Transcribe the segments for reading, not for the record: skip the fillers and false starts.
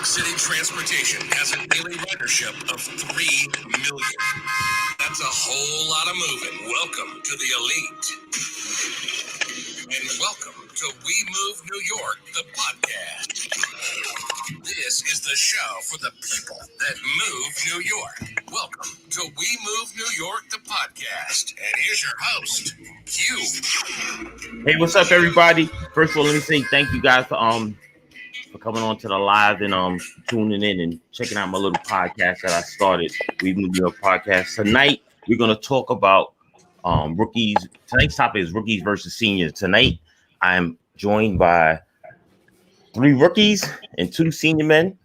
York City Transportation has a daily ridership of 3 million. That's a whole lot of moving. Welcome to the elite. And welcome to We Move New York, the podcast. This is the show for the people that move New York. Welcome to We Move New York, the podcast. And here's your host, Q. Hey, what's up, everybody? First of all, let me say thank you guys for coming on to the live and tuning in and checking out my little podcast that I started. We Move New York podcast. Tonight we're gonna talk about rookies. Tonight's topic is rookies versus seniors. Tonight I'm joined by 3 rookies and 2 senior men,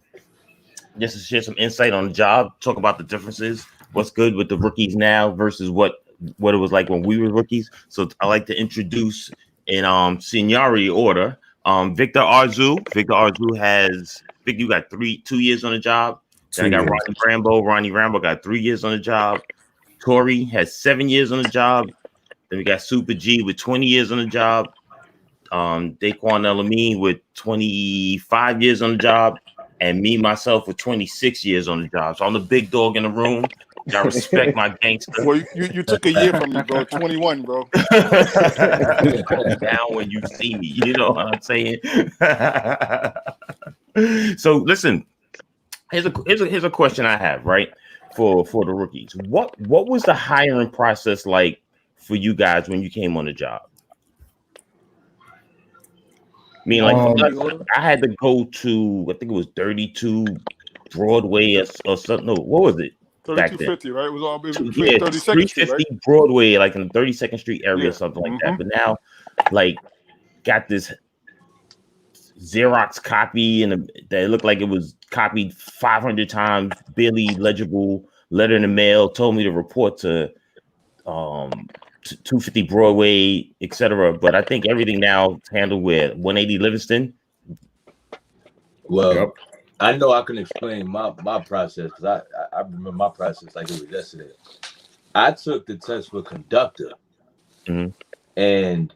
just to share some insight on the job, talk about the differences, what's good with the rookies now versus what it was like when we were rookies. So I like to introduce in seniority order. Victor Arzu. Victor Arzu has you got 2 years on the job. Then I got Ronnie Rambo. Ronnie Rambo got 3 years on the job. Tori has 7 years on the job. Then we got Super G with 20 years on the job. Daquan Elamine with 25 years on the job, and me myself with 26 years on the job. So I'm the big dog in the room. I respect my gangster. Well, you took a year from me, bro. 21, bro. Down when you see me, you know what I'm saying? So listen, here's a question I have, right? For the rookies. What was the hiring process like for you guys when you came on the job? I mean, like I had to go to, I think it was 32 Broadway or something. No, what was it? 3250, right? It was all between 32nd Street, right? Broadway, like in the 32nd Street area, or something like that. But now, like, got this Xerox copy, and that looked like it was copied 500 times, barely legible, letter in the mail, told me to report to 250 Broadway, etc. But I think everything now is handled with 180 Livingston. Well, yep. I know I can explain my process because I remember my process like it was yesterday. I took the test for conductor, and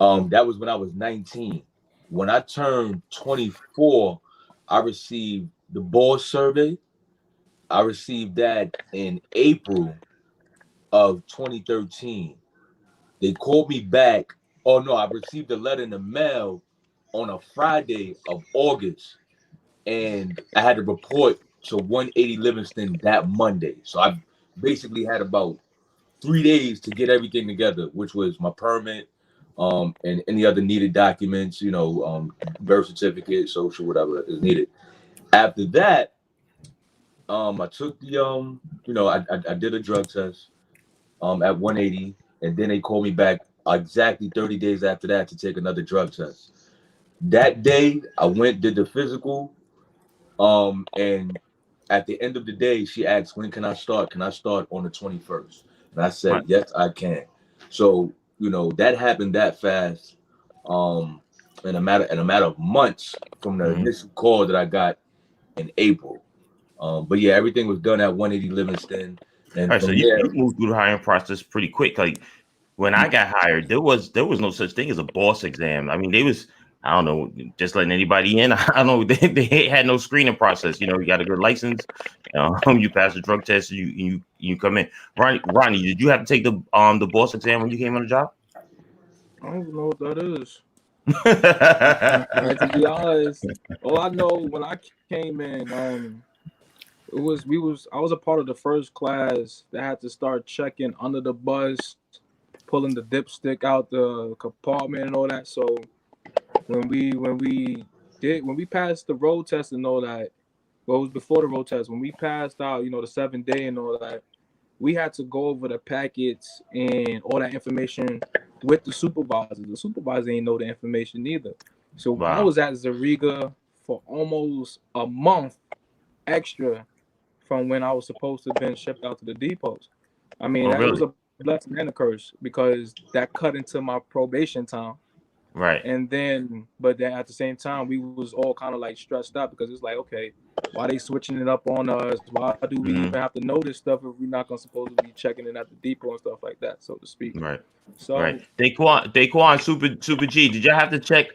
that was when I was 19. When I turned 24, I received the board survey. I received that in April of 2013. They called me back. Oh no, I received a letter in the mail on a Friday of August. And I had to report to 180 Livingston that Monday. So I basically had about 3 days to get everything together, which was my permit, and any other needed documents, birth certificate, social, whatever is needed. After that, I took the, I did a drug test at 180, and then they called me back exactly 30 days after that to take another drug test. That day, I did the physical. And at the end of the day, she asked, when can I start? Can I start on the 21st? And I said, right. Yes, I can. So, that happened that fast, in a matter of months from the initial call that I got in April. But yeah, everything was done at 180 Livingston. And right, so you moved through the hiring process pretty quick. Like when I got hired, there was no such thing as a boss exam. I mean, I don't know, just letting anybody in. I don't know. They had no screening process. You got a good license. You pass the drug test. You come in. Ronnie, did you have to take the boss exam when you came on the job? I don't even know what that is. To be honest, all I know when I came in, I was a part of the first class that had to start checking under the bus, pulling the dipstick out the compartment and all that. So when we passed the road test and all that, well, it was before the road test. When we passed out, the 7-day and all that, we had to go over the packets and all that information with the supervisor. The supervisor didn't know the information either. So I was at Zariga for almost a month extra from when I was supposed to have been shipped out to the depots. I mean, that was a blessing and a curse because that cut into my probation time. Right. And then, but then at the same time, we was all kind of like stressed out because it's like, okay, why they switching it up on us? Why do we even have to know this stuff if we're not supposed to be checking it at the depot and stuff like that, so to speak? Right. So right. Daquan, Super G, did y'all have to check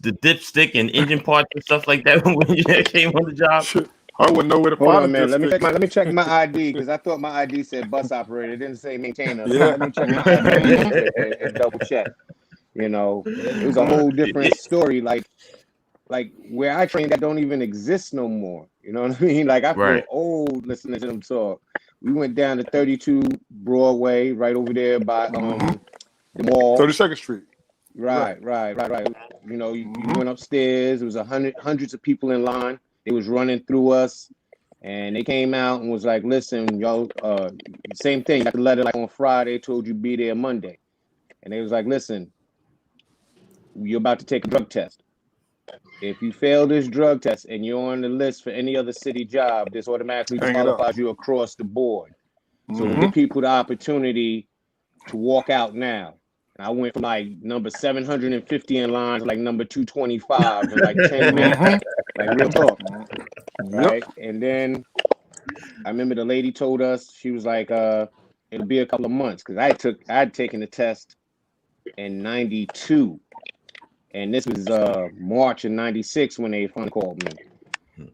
the dipstick and engine parts and stuff like that when you came on the job? Shit, I wouldn't know where to Hold find on, man. this. Let me check my ID because I thought my ID said bus operator. It didn't say maintainer. Yeah. Let me check my ID and double check. You know, it was a whole different story. Like where I trained, that don't even exist no more. You know what I mean? Like I feel Right. old listening to them talk. We went down to 32 Broadway, right over there by the mall. 32nd Street. Right. You know, you went upstairs. There was hundreds of people in line. They was running through us, and they came out and was like, "Listen, y'all, same thing. You got the letter like on Friday. Told you be there Monday." And they was like, "Listen, you're about to take a drug test. If you fail this drug test and you're on the list for any other city job, this automatically Hang it up. disqualifies you across the board. So give people the opportunity to walk out now." And I went from like number 750 in line to like number 225 in like 10 minutes. Like real talk. Right. And then I remember the lady told us, she was like, it'll be a couple of months because I'd taken the test in 92. And this was March of 96 when they finally called me.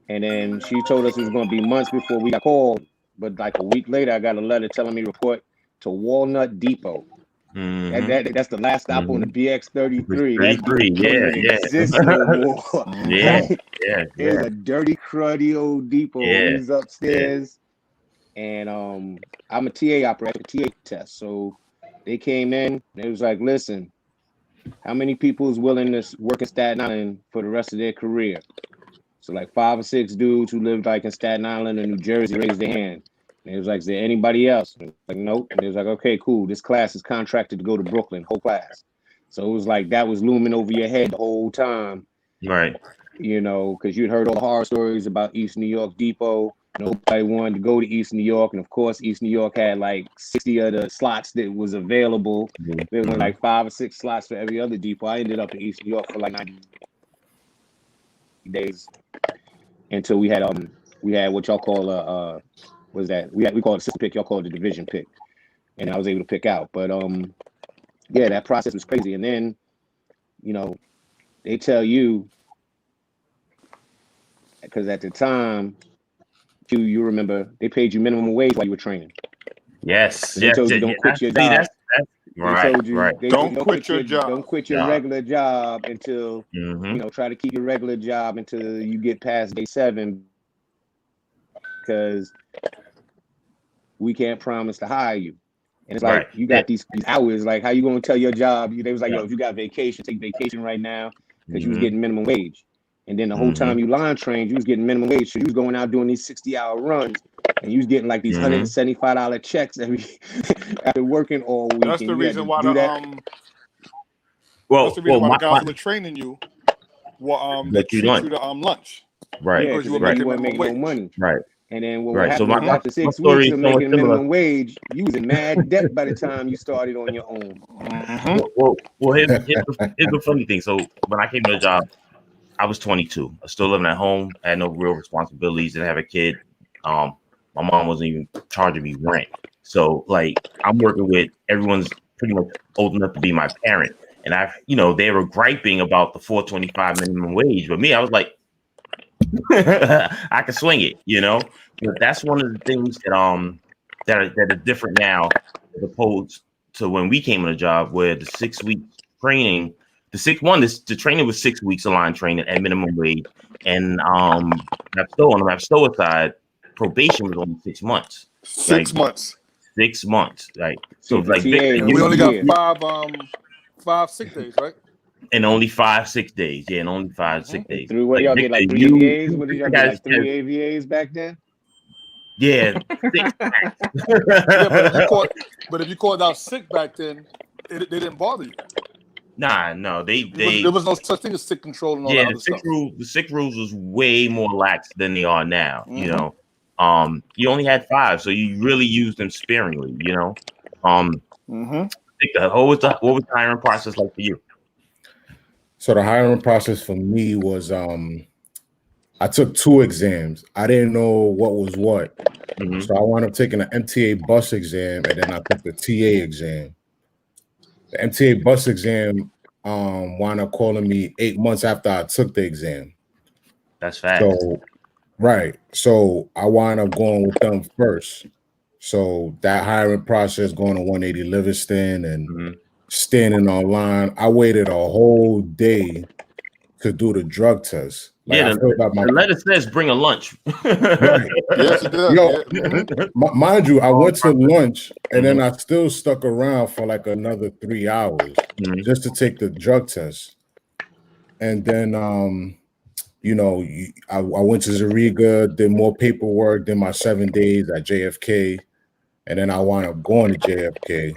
And then she told us it was going to be months before we got called. But like a week later, I got a letter telling me to report to Walnut Depot. That's the last stop on the BX33. That exists no more. It's a dirty, cruddy old depot. He's upstairs. And I'm a TA operator, TA test. So they came in, and it was like, "Listen, how many people is willing to work in Staten Island for the rest of their career?" So like 5 or 6 dudes who lived like in Staten Island or New Jersey raised their hand. And it was like, "Is there anybody else?" And like, "Nope." And it was like, "Okay, cool. This class is contracted to go to Brooklyn, whole class." So it was like that was looming over your head the whole time. Right. You know, because you'd heard all the horror stories about East New York Depot. Nobody wanted to go to East New York. And of course, East New York had like 60 of the slots that was available. There was like 5 or 6 slots for every other depot. I ended up in East New York for like 90 days until we had what y'all call what is that? We call it a system pick, y'all call it a division pick. And I was able to pick out. But yeah, that process was crazy. And then, you know, they tell you, because at the time, you remember they paid you minimum wage while you were training. Yes. They told you don't quit your job. Right. Don't quit your job. Don't quit your regular job until you know. Try to keep your regular job until you get past day 7, because we can't promise to hire you. And it's like you got these hours. Like, how you gonna tell your job? They was like, "Yo, if you got vacation, take vacation right now," because you was getting minimum wage. And then the whole time you line trained, you was getting minimum wage. So you was going out doing these 60-hour runs, and you was getting like these $175 checks every after working all week. That's the reason why the my guys were training you. Treat you to lunch. Right. Yeah, because you weren't making no money. Right. And then what happened after 6 weeks of making minimum wage, you was in mad debt by the time you started on your own. Well, here's the funny thing. So when I came to the job, I was 22. I was still living at home. I had no real responsibilities. Didn't have a kid. My mom wasn't even charging me rent. So like I'm working with everyone's pretty much old enough to be my parent. And they were griping about the $4.25 minimum wage. But me, I was like, I can swing it, But that's one of the things that are different now as opposed to when we came on the job, where the 6-week training, the training was 6 weeks of line training at minimum wage, and on the MAPSTOA side, probation was only 6 months. 6 months. 6 months, right? So like we only got 5 sick days, right? And only 5 sick days. Yeah, and only 5 sick days. What y'all get, like 3 AVAs? What did y'all get, like 3 AVAs back then? Yeah. But if you called out sick back then, they didn't bother you. Nah, no, there was no such thing as sick control and all that other stuff. The sick rules was way more lax than they are now. You only had 5, so you really used them sparingly. What was the hiring process like for you? So the hiring process for me was I took 2 exams. I didn't know what was what. So I wound up taking the MTA bus exam, and then I took the TA exam. The MTA bus exam wound up calling me 8 months after I took the exam. That's fast. So, right. So I wound up going with them first. So that hiring process, going to 180 Livingston and standing online, I waited a whole day to do the drug test. Like, Yeah, I filled out the letter says bring a lunch. Right. Yes, it does. Yo, Yeah. mind you, I went to lunch and then I still stuck around for like another 3 hours just to take the drug test. And then, you know, I went to Zariga, did more paperwork, did my 7 days at JFK, and then I wound up going to JFK.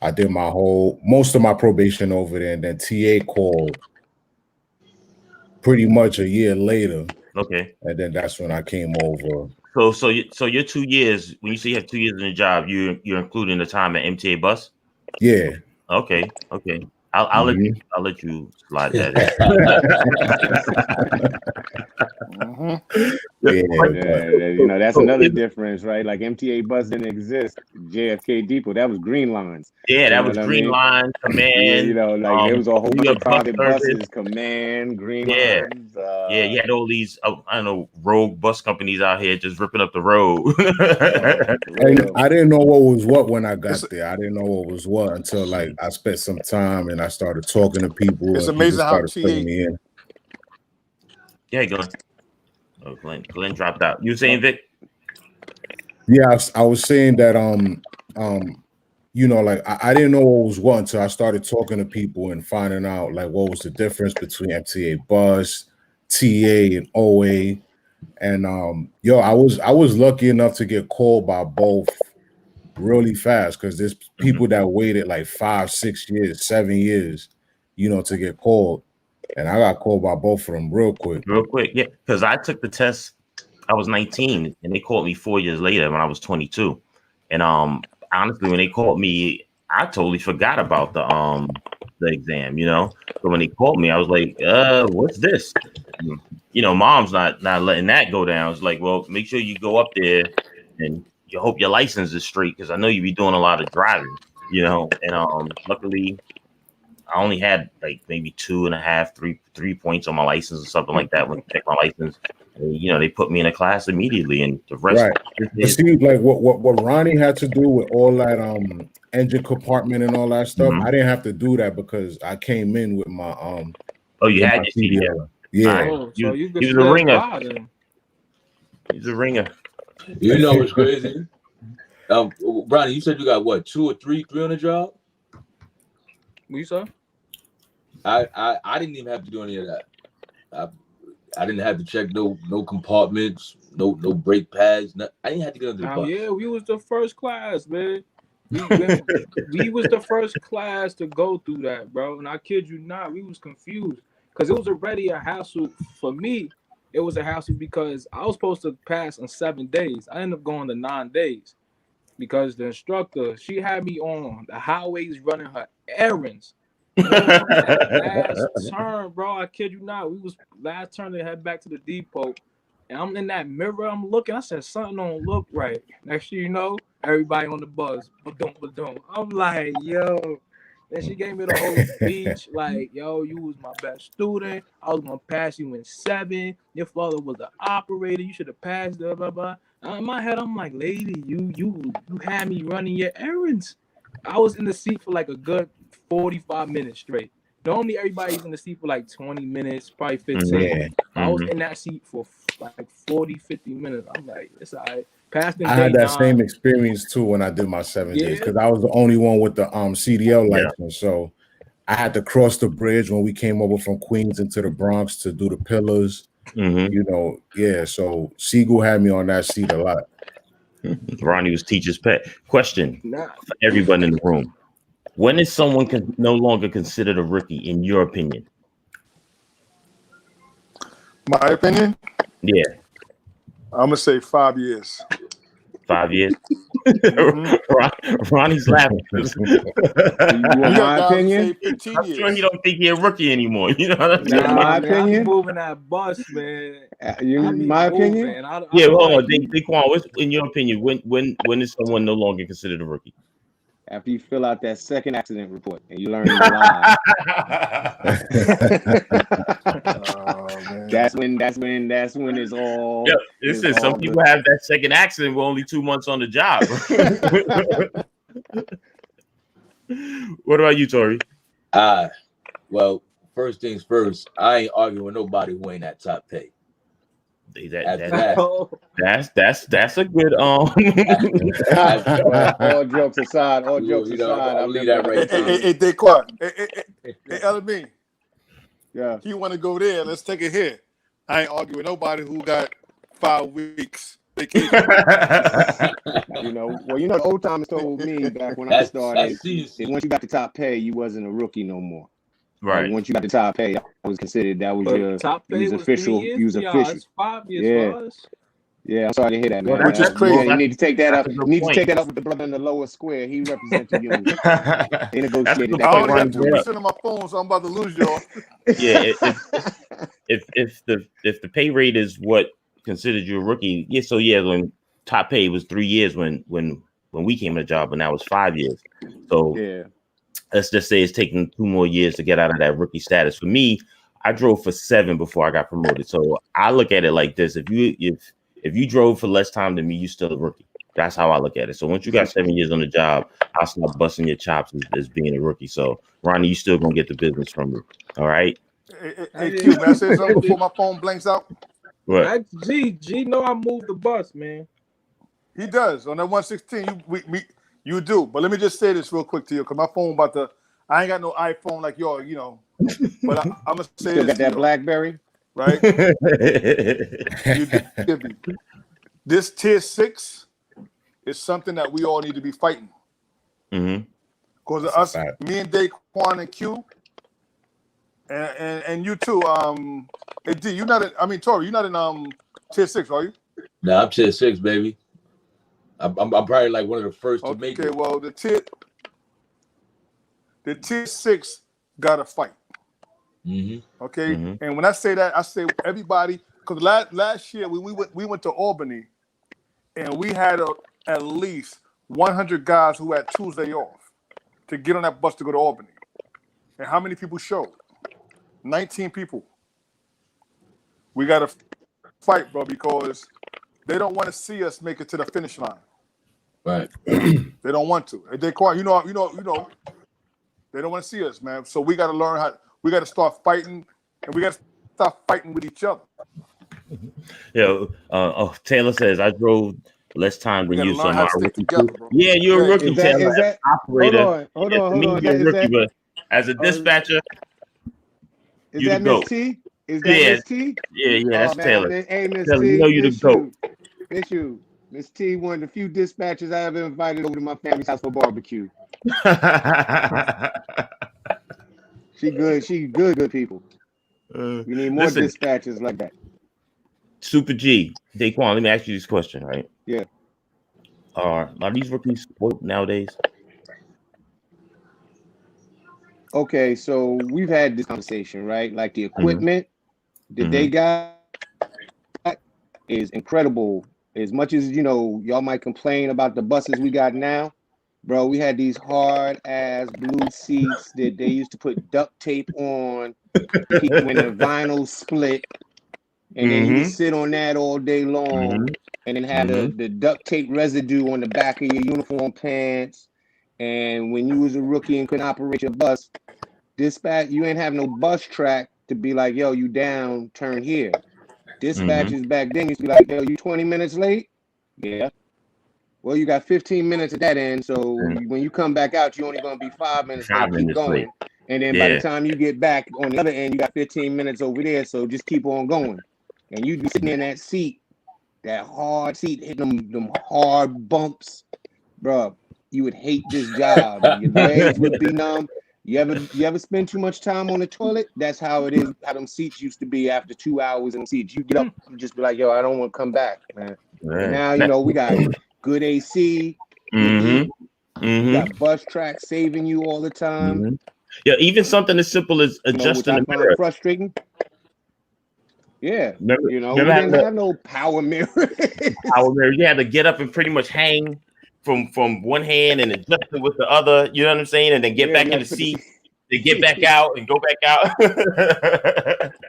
I did most of my probation over there, and then TA called pretty much a year later. Okay. And then that's when I came over. So your 2 years, when you say you have 2 years in the job, you're including the time at MTA Bus? Yeah. Okay. I'll let you slide that in. You know, that's another difference, right? Like MTA Bus didn't exist. JFK Depot, that was Green Lines. Yeah, that was Green Line, Command. You know, like there was a whole bunch of private buses, service. Command, Green Lines. Yeah, you had all these, I don't know, rogue bus companies out here just ripping up the road. And I didn't know what was what when I got there. I didn't know what was what until like I spent some time and I started talking to people. It's and amazing people how started filling me in. Yeah, go on. Oh, Glenn dropped out. You were saying, Vic? Yeah, I was saying that you know, like I didn't know what was what until I started talking to people and finding out like what was the difference between MTA Bus, TA, and OA. And I was lucky enough to get called by both really fast because there's people that waited like 5, 6 years, 7 years, you know, to get called. And I got called by both of them real quick. Yeah, because I took the test. I was 19, and they called me 4 years later when I was 22. And honestly, when they called me, I totally forgot about the exam. You know, so when they called me, I was like, "What's this?" You know, mom's not letting that go down. It's like, well, make sure you go up there and you hope your license is straight because I know you be doing a lot of driving. You know, and luckily, I only had like maybe 2.5, 3 points on my license or something like that when I checked my license. And, you know, they put me in a class immediately, and the rest. Right. It seems like what Ronnie had to do with all that engine compartment and all that stuff. I didn't have to do that because I came in with my you had your CDL. Yeah. Oh, so you he was a ringer. He's a ringer. You know what's crazy? Ronnie, you said you got what, 2 or 3 on the job? What you saw? I didn't even have to do any of that. I didn't have to check no compartments, no brake pads. I didn't have to get under the bus. Yeah, we was the first class, man. We was the first class to go through that, bro. And I kid you not, we was confused because it was already a hassle for me. It was a hassle because I was supposed to pass in 7 days. I ended up going to 9 days because the instructor, she had me on the highways running her errands. Last turn, bro, I kid you not. We was last turn to head back to the depot, and I'm in that mirror. I'm looking. I said something don't look right. Next thing you know, everybody on the bus. Ba-dum. I'm like, yo. And she gave me the whole speech, like, yo, you was my best student. I was gonna pass you in 7. Your father was the operator. You should have passed. Blah blah blah. In my head, I'm like, lady, you had me running your errands. I was in the seat for like a good 45 minutes straight. Normally everybody's in the seat for like 20 minutes, probably 15. Yeah. I was in that seat for like 40, 50 minutes. I'm like, it's all right. Past I had that same experience too when I did my 7 days because I was the only one with the CDL license. So I had to cross the bridge when we came over from Queens into the Bronx to do the pillars. You know, yeah. So Siegel had me on that seat a lot. Ronnie was teacher's pet. Question for everyone in the room. When is someone no longer considered a rookie, in your opinion? My opinion? Yeah. I'm going to say 5 years. 5 years? Ronnie's laughing. My opinion? I'm sure he don't think he's a rookie anymore. You know what I'm saying? My opinion? I'm moving that bus, man. My opinion? Hold on. Daquan, what's in your opinion? When is someone no longer considered a rookie? after you fill out that second accident report and you learn your lie. Man. That's when it's all. Yeah, listen, some people have that second accident with only 2 months on the job. What about you, Tori? Well, first things first, I ain't arguing with nobody who ain't at top pay. That's a good All jokes aside, I'll leave that right there. Hey, Daquan. Hey, LME. Yeah. You want to go there? Let's take it here. I ain't arguing with nobody who got 5 weeks vacation. The old timers told me back when I started, once you got the top pay, you wasn't a rookie no more. Right. Like, once you got the top pay, that was considered your top pay. You was official. You was official. It's 5 years for us. Yeah, I'm sorry to hear that, man. Which is crazy. You need to take that up. To take that up with the brother in the lower square. He represents the union. They negotiated I only that. got 2% on my phone, so I'm about to lose y'all. Yeah, if the pay rate is what considered you a rookie, when top pay was 3 years when we came to the job, and now it's 5 years. So yeah. Let's just say it's taking 2 more years to get out of that rookie status. For me, I drove for 7 before I got promoted. So I look at it like this: if you drove for less time than me, you're still a rookie. That's how I look at it. So once you got 7 years on the job, I'll start busting your chops as being a rookie. So Ronnie, you still gonna get the business from me. All right. Hey, Q, man, I say something before my phone blanks out. What? G know I moved the bus, man. He does on that 116. You do, but let me just say this real quick to you, because my phone I ain't got no iPhone like y'all, But I'm gonna say Still this. got that BlackBerry, right? This tier 6 is something that we all need to be fighting. Mm-hmm. Because us, me and Daquan and Q, and you too. Hey, D, Tori, you're not in tier 6, are you? No, I'm tier 6, baby. I'm probably like one of the first to make it. Okay, well, the tier 6 got to fight. Mm-hmm. Okay, Mm-hmm. and when I say that, I say everybody, because last year we went to Albany, and we had at least 100 guys who had Tuesday off to get on that bus to go to Albany. And how many people showed? 19 people. We got to fight, bro, because they don't want to see us make it to the finish line. Right. They don't want to. They don't want to see us, man. So we got to learn we got to start fighting, and we got to start fighting with each other. Taylor says I drove less time than you, so I'm a rookie too. Yeah, you're a rookie, Taylor. That, operator. Hold on. You're a rookie, but as a dispatcher, is you that the Miss GOAT. T? Is that Miss T? Yeah, that's Taylor. Hey, Miss Taylor, T, you know you the GOAT. It's you. Miss T, one of the few dispatchers I ever invited over to my family's house for barbecue. She good people. We need more dispatchers like that. Super G, Daquan, let me ask you this question, right? Yeah. Are these rookies woke nowadays? Okay, so we've had this conversation, right? Like the equipment that they got is incredible. As much as y'all might complain about the buses we got now, bro, we had these hard ass blue seats that they used to put duct tape on when the vinyl split, and then you would sit on that all day long, and then have the duct tape residue on the back of your uniform pants. And when you was a rookie and couldn't operate your bus, dispatch, you ain't have no bus track to be like, yo, you down, turn here. Dispatchers back then used to be like, yo, you 20 minutes late? Yeah. Well, you got 15 minutes at that end, so when you come back out, you're only going to be 5 minutes late. Keep going. Late. And then by the time you get back on the other end, you got 15 minutes over there, so just keep on going. And you'd be sitting in that seat, that hard seat, hitting them hard bumps. Bro, you would hate this job. Your legs would be numb. You ever spend too much time on the toilet? That's how it is. How them seats used to be after 2 hours in the seats. You get up, you just be like, yo, I don't want to come back, man. And now we got good AC. We got bus tracks saving you all the time. Yeah, even something as simple as adjusting the mirror. Frustrating. Yeah, we remember didn't have no power mirror. Power mirror. You had to get up and pretty much hang from one hand and adjust it with the other. You know what I'm saying? And then get back in the seat. They get back out and go back out.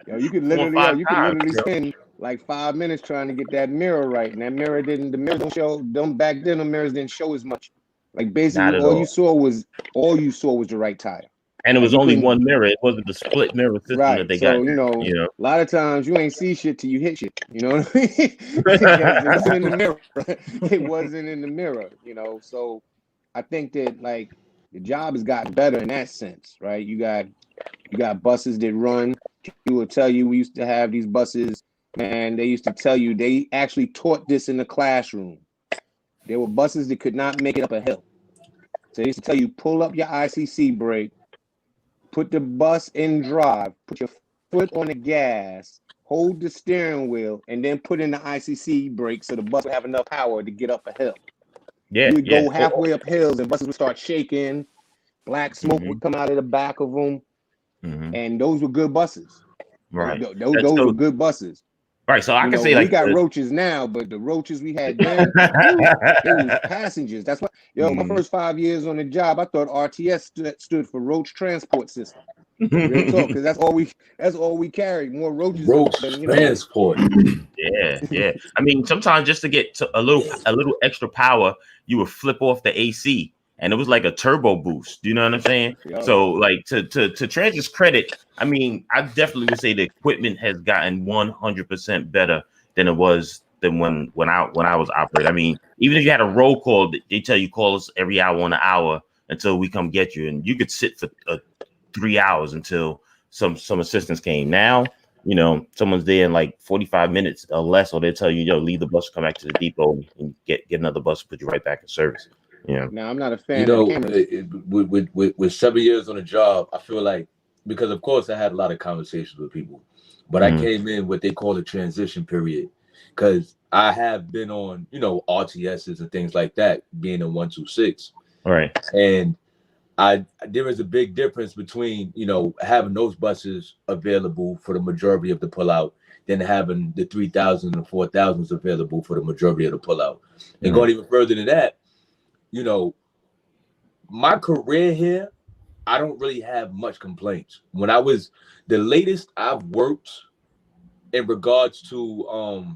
Yo, you could literally spend like 5 minutes trying to get that mirror right, and that mirror didn't. The mirror don't show. Them back then, the mirrors didn't show as much. Like basically, all you saw was the right tire. And it was only one mirror. It wasn't the split mirror system that they got. You know, a lot of times you ain't see shit till you hit shit. You know what I mean? It wasn't in the mirror. It wasn't in the mirror. You know, so I think that like the job has gotten better in that sense, right? You got buses that run. He will tell you we used to have these buses, man. They used to tell you they actually taught this in the classroom. There were buses that could not make it up a hill. So they used to tell you pull up your ICC brake. Put the bus in drive, put your foot on the gas, hold the steering wheel, and then put in the ICC brake so the bus would have enough power to get up a hill. You would go halfway up hills and buses would start shaking. Black smoke would come out of the back of them. And those were good buses. Right. Those were good buses. Right. So I can say like we got roaches now, but the roaches we had then, they was passengers. That's why, my first 5 years on the job, I thought RTS stood for Roach Transport System. Real talk, because that's all we carried. More roaches. Roach transport. Yeah. I mean, sometimes just to get to a little extra power, you would flip off the AC. And it was like a turbo boost. Do you know what I'm saying? Yeah. So, like to Trans's credit, I mean, I definitely would say the equipment has gotten 100% better than it was when I was operating. I mean, even if you had a roll call, they tell you call us every hour on the hour until we come get you, and you could sit for 3 hours until some assistance came. Now, someone's there in like 45 minutes or less, or they'll tell you, leave the bus, come back to the depot, and get another bus, put you right back in service. Yeah. Now I'm not a fan of cameras. With 7 years on the job, I feel like, because of course I had a lot of conversations with people, but I came in what they call a transition period, because I have been on, RTSs and things like that, being in 126. All right. And there is a big difference between, having those buses available for the majority of the pullout than having the 3,000 and 4,000s available for the majority of the pullout. And going even further than that, my career here, I don't really have much complaints. When the latest I've worked in regards to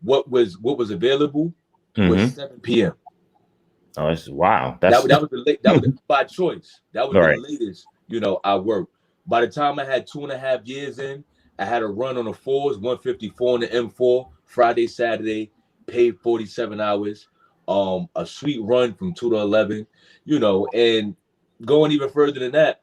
what was available was 7 p.m. Oh, wow. That was by choice. That was the latest, I worked. By the time I had 2.5 years in, I had a run on the 4s, 154 on the M4, Friday, Saturday, paid 47 hours. A sweet run from 2 to 11, and going even further than that,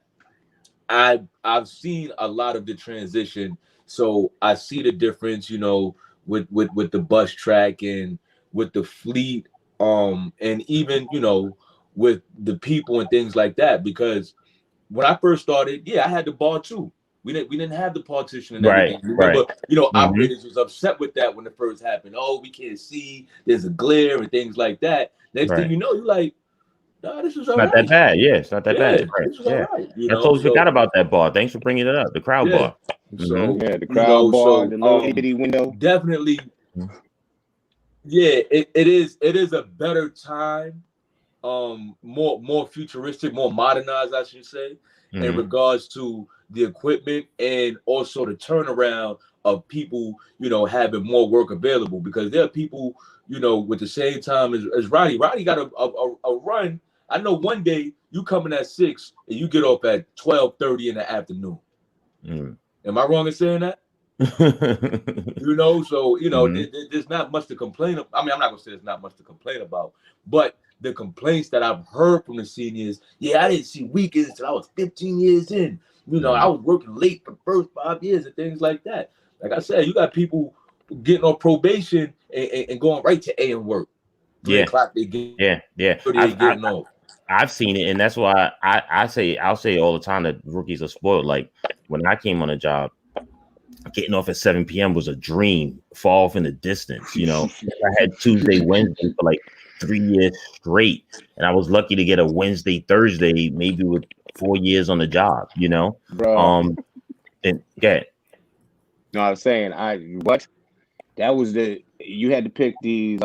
I've seen a lot of the transition. So I see the difference, with the bus track and with the fleet, and even, with the people and things like that. Because when I first started, I had the bar too. We didn't have the partition and everything. Remember, operators was upset with that when it first happened. Oh, we can't see. There's a glare and things like that. Next thing you know, you're like, no, this is all not that bad. Yeah, it's not that bad. Right. This is all right. I totally forgot about that bar. Thanks for bringing it up. The crowd bar. So the crowd bar, the little bitty window. Definitely. Yeah, it is a better time. More futuristic, more modernized, I should say, in regards to the equipment and also the turnaround of people, having more work available, because there are people, with the same time as Roddy. Roddy got a run. I know one day you coming at 6 and you get off at 12:30 in the afternoon. Am I wrong in saying that? So there's not much to complain about. I mean, I'm not gonna say there's not much to complain about, but the complaints that I've heard from the seniors, I didn't see weekends until I was 15 years in. I was working late for the first 5 years and things like that. Like I said, you got people getting on probation and going right to AM work. 3 o'clock they get. Getting off. I've seen it, and that's why I'll say all the time that rookies are spoiled. Like when I came on a job, getting off at 7 p.m. was a dream, far off in the distance. I had Tuesday, Wednesday for like 3 years straight, and I was lucky to get a Wednesday, Thursday, maybe with 4 years on the job. Bro. And get. No, I was saying, that was you had to pick these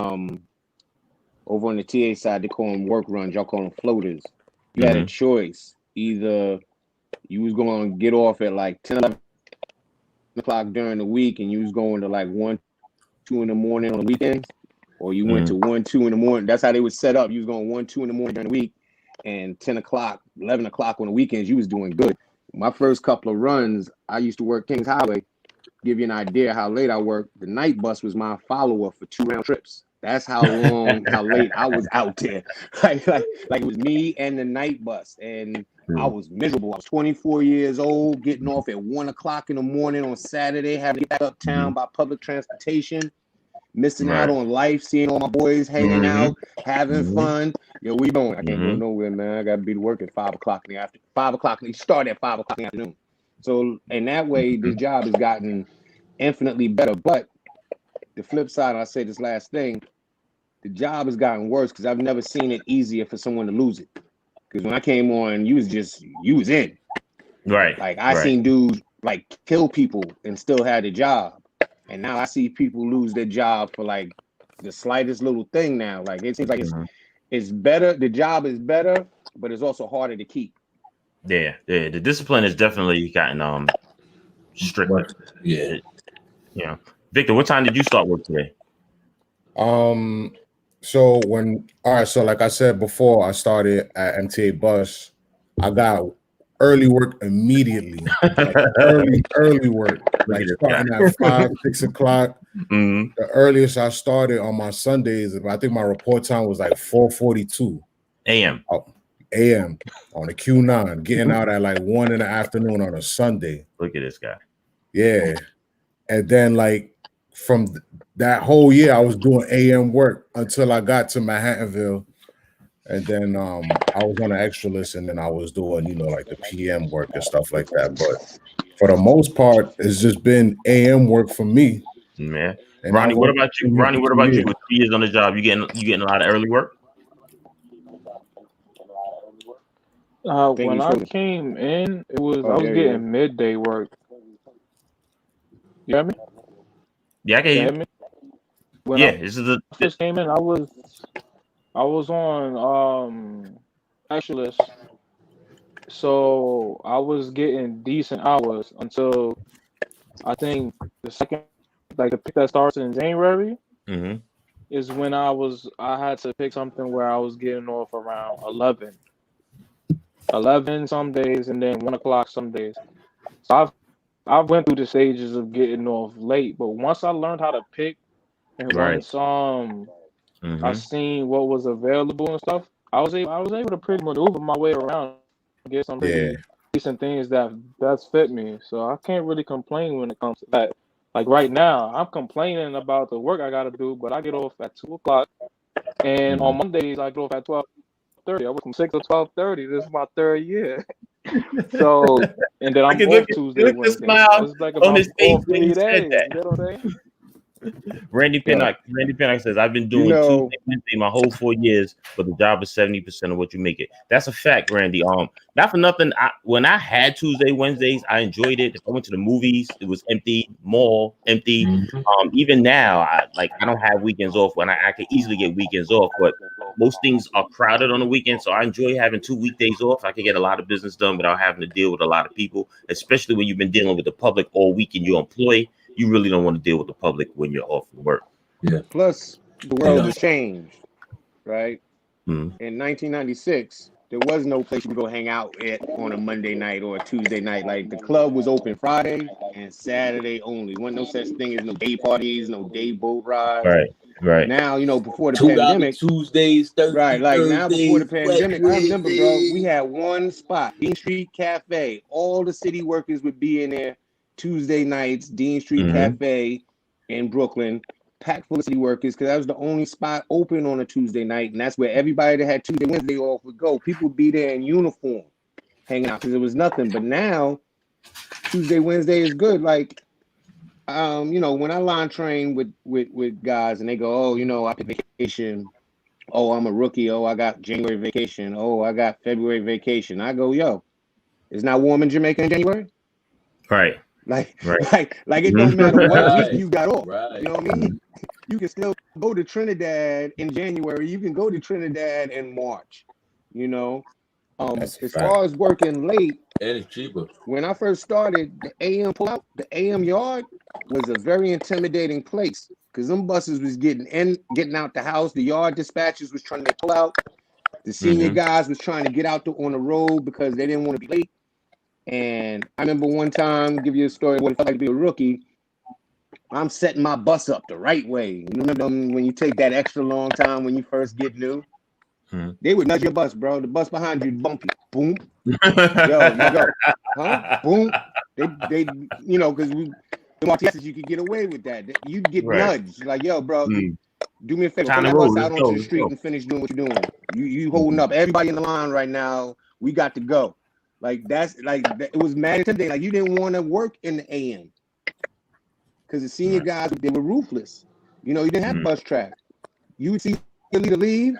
all over on the TA side, they call them work runs. Y'all call them floaters. You had a choice. Either you was going to get off at like 10, 11 o'clock during the week, and you was going to like 1, 2 in the morning on the weekends, or you went to 1, 2 in the morning. That's how they was set up. You was going 1, 2 in the morning during the week, and 10 o'clock, 11 o'clock on the weekends, you was doing good. My first couple of runs, I used to work Kings Highway. Give you an idea how late I worked. The night bus was my follower for 2 round trips. That's how long, how late I was out there. Like it was me and the night bus, and I was miserable. I was 24 years old, getting off at 1 o'clock in the morning on Saturday, having to get back uptown by public transportation, missing out on life, seeing all my boys hanging out, having fun. Yo, we doing? I can't go nowhere, man. I gotta be to work at 5 o'clock in the afternoon. 5 o'clock, and start at 5 o'clock in the afternoon. So in that way, the job has gotten infinitely better. But the flip side, I'll say this last thing, the job has gotten worse because I've never seen it easier for someone to lose it. Because when I came on, you was in. Right. Like I seen dudes like kill people and still had a job. And now I see people lose their job for like the slightest little thing now. Like it seems like it's better. The job is better, but it's also harder to keep. Yeah. The discipline has definitely gotten stricter. Yeah. Yeah. Victor, what time did you start work today? So like I said before, I started at MTA Bus. I got early work immediately. Like early work. Like starting at 5, 6 o'clock. The earliest I started on my Sundays, I think my report time was like 4:42 a.m. a.m. on the Q9, getting out at like 1 in the afternoon on a Sunday. Look at this guy. Yeah. And then like from that whole year, I was doing AM work until I got to Manhattanville. And then I was on an extra list, and then I was doing, like the PM work and stuff like that. But for the most part, it's just been AM work for me. Man. And Ronnie, what about you? Ronnie, what about you? With 3 years on the job, you getting a lot of early work? When I came in, I was getting midday work. You hear me? Yeah, I can hear you. When I first came in, I was on extra list, so I was getting decent hours until I think the second, like the pick that starts in January, is when I had to pick something where I was getting off around 11 some days, and then 1 o'clock some days. So I went through the stages of getting off late, but once I learned how to pick, and once I seen what was available and stuff, I was able to pretty maneuver my way around, get some pretty decent things that fit me. So I can't really complain when it comes to that. Like right now, I'm complaining about the work I got to do, but I get off at 2 o'clock, and on Mondays I get off at 12:30. I work from 6 to 12:30. This is my 3rd year. So, and then I'm off Tuesday, Wednesday. It's like about 4 days. You know what I'm saying? Randy Pinnock says, I've been doing Tuesday, Wednesday my whole 4 years, but the job is 70% of what you make it. That's a fact, Randy. Not for nothing. When I had Tuesday, Wednesdays, I enjoyed it. If I went to the movies, it was empty, mall empty. Even now, I don't have weekends off. When I can easily get weekends off, but most things are crowded on the weekend. So I enjoy having 2 weekdays off. I can get a lot of business done without having to deal with a lot of people, especially when you've been dealing with the public all week and you're employed. You really don't want to deal with the public when you're off from work. Yeah. Plus, the world has changed, right? In 1996, there was no place you could go hang out at on a Monday night or a Tuesday night. Like the club was open Friday and Saturday only. Wasn't no such thing as no day parties, no day boat rides. Right. Now, before the pandemic, Tuesdays, Thursdays, right? Like now, before the pandemic, I remember, bro, Wednesdays. we had one spot, Dean Street Cafe. All the city workers would be in there Tuesday nights, Dean Street Cafe in Brooklyn, packed full of city workers, because that was the only spot open on a Tuesday night, and that's where everybody that had Tuesday, Wednesday off would go. People would be there in uniform, hanging out, because there was nothing. But now, Tuesday, Wednesday is good. Like, when I line train with guys, and they go, I took vacation. Oh, I'm a rookie. Oh, I got January vacation. Oh, I got February vacation. I go, yo, it's not warm in Jamaica in January? Right. Like, Right. like it don't matter what Right. week you got off. Right. You know what I mean? You can still go to Trinidad in January. You can go to Trinidad in March. You know, That's a as fact. far as working late, And it's cheaper. when I first started, the AM pullout, the AM yard was a very intimidating place because them buses was getting out the house. The yard dispatchers was trying to pull out. The senior guys was trying to get out on the road because they didn't want to be late. And I remember one time, give you a story of what it felt like to be a rookie. I'm setting my bus up the right way. You remember when you take that extra long time when you first get new? They would nudge your bus, bro. The bus behind you, bumpy. Boom. Yo, you go. Huh? Boom. They you know, because the RTSs, you could get away with that. You'd get nudged. Like, yo, bro, do me a favor. Time Put to that bus move. out Let's onto go, the street let's and finish doing what you're doing. You holding up. Everybody in the line right now, we got to go. Like, that's like, it was mad intimidating. Like, you didn't want to work in the AM. Because the senior guys, they were ruthless. You know, you didn't have bus track. You would see the leader leave.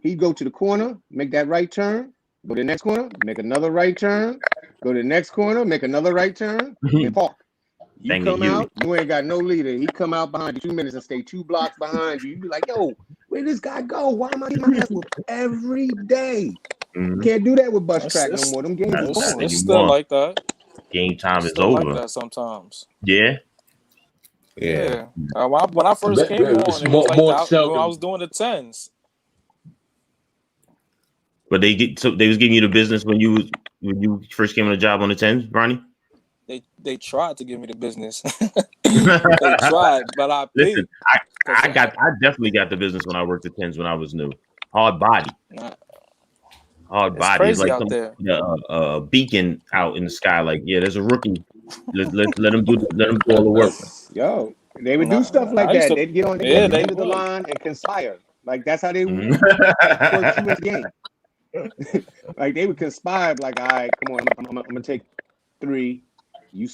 He'd go to the corner, make that right turn, go to the next corner, make another right turn, go to the next corner, make another right turn, and park. You Dang it, come you. out, you ain't got no leader. He come out behind you 2 minutes and stay 2 blocks behind you. You be like, yo, where did this guy go? Why am I getting my ass whooped every day? You can't do that with bus track no more. Them games That's is not gone. you It's still want. like that. Game time It's is still over. like that sometimes. Yeah. Yeah. When I first came on, It's it was like more that when I seldom. was doing the 10s. But they was giving you the business when you first came on the job on the 10s, Ronnie? They tried to give me the business. They tried, but I Listen, peeped. I definitely got the business when I worked the 10s when I was new. Hard body. Hard It's body. crazy It's like out there. a beacon out in the sky. Like, yeah, there's a rookie. Let them do all the work. Yo, they would do stuff like I used that. to- They'd get on the Yeah, end they of the would. line and conspire. Like, that's how they would Mhm. work you into the game. Like, they would conspire. Like, all right, come on, I'm gonna take 3. You